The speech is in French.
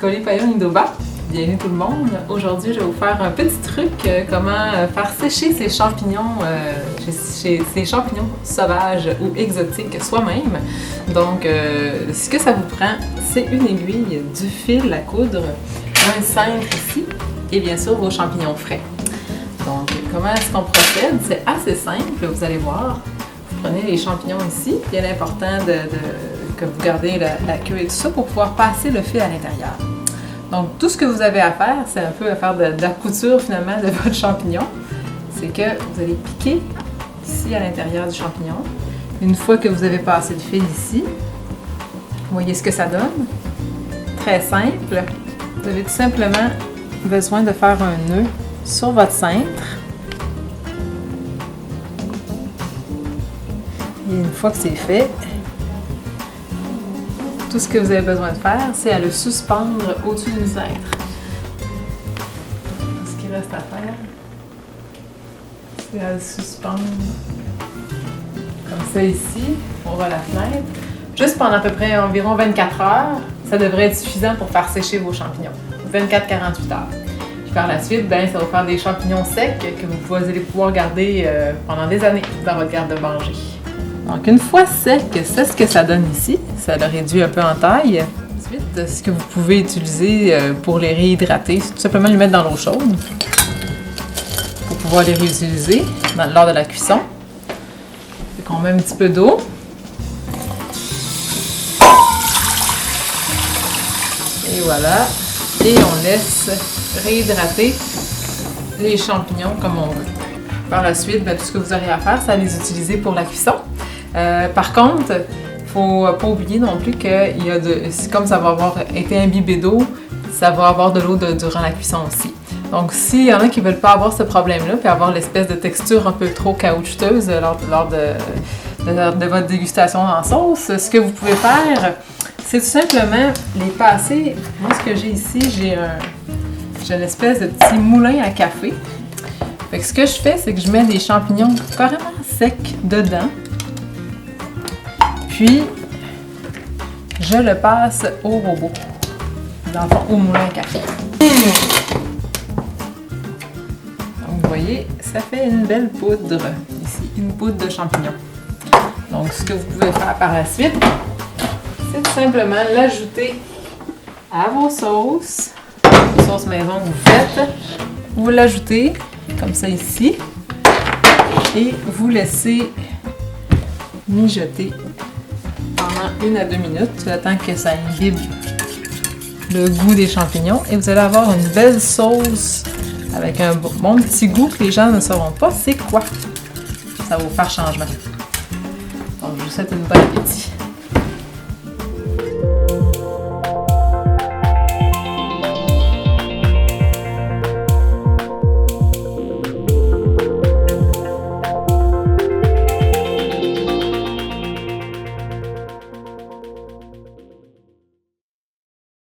Kolipayo Indoba. Bienvenue tout le monde. Aujourd'hui, je vais vous faire un petit truc comment faire sécher ces champignons sauvages ou exotiques soi-même. Donc, ce que ça vous prend, c'est une aiguille, du fil à coudre, un cintre ici et bien sûr vos champignons frais. Donc, comment est-ce qu'on procède? C'est assez simple, vous allez voir. Vous prenez les champignons ici. Bien important que vous gardez la queue et tout ça pour pouvoir passer le fil à l'intérieur. Donc, tout ce que vous avez à faire, c'est un peu à faire de la couture finalement de votre champignon. C'est que vous allez piquer ici à l'intérieur du champignon. Une fois que vous avez passé le fil ici, vous voyez ce que ça donne. Très simple. Vous avez tout simplement besoin de faire un nœud sur votre cintre. Et une fois que c'est fait, tout ce que vous avez besoin de faire, c'est à le suspendre au-dessus d'une cintre. Ce qu'il reste à faire, c'est à le suspendre comme ça ici, on va la fenêtre. Juste pendant à peu près environ 24 heures, ça devrait être suffisant pour faire sécher vos champignons. 24-48 heures. Puis par la suite, ça va faire des champignons secs que vous allez pouvoir garder pendant des années dans votre garde-manger. Donc, une fois sec, c'est ce que ça donne ici. Ça le réduit un peu en taille. Ensuite, ce que vous pouvez utiliser pour les réhydrater, c'est tout simplement les mettre dans l'eau chaude pour pouvoir les réutiliser lors de la cuisson. Fait qu'on met un petit peu d'eau. Et voilà. Et on laisse réhydrater les champignons comme on veut. Par la suite, tout ce que vous aurez à faire, c'est à les utiliser pour la cuisson. Par contre, il ne faut pas oublier non plus que comme ça va avoir été imbibé d'eau, ça va avoir de l'eau durant la cuisson aussi. Donc, s'il y en a qui ne veulent pas avoir ce problème-là, puis avoir l'espèce de texture un peu trop caoutchouteuse lors de votre dégustation en sauce, ce que vous pouvez faire, c'est tout simplement les passer. Moi, ce que j'ai ici, j'ai une espèce de petit moulin à café. Fait que ce que je fais, c'est que je mets des champignons carrément secs dedans. Puis, je le passe au robot, dans le fond, au moulin à café. Donc, vous voyez, ça fait une belle poudre ici, une poudre de champignons. Donc, ce que vous pouvez faire par la suite, c'est tout simplement l'ajouter à vos sauces. Les sauces maison que vous faites, vous l'ajoutez comme ça ici et vous laissez mijoter pendant 1 à 2 minutes, le temps que ça imbibe le goût des champignons et vous allez avoir une belle sauce avec un bon petit goût que les gens ne sauront pas c'est quoi. Ça va vous faire changement. Donc je vous souhaite une bonne appétit.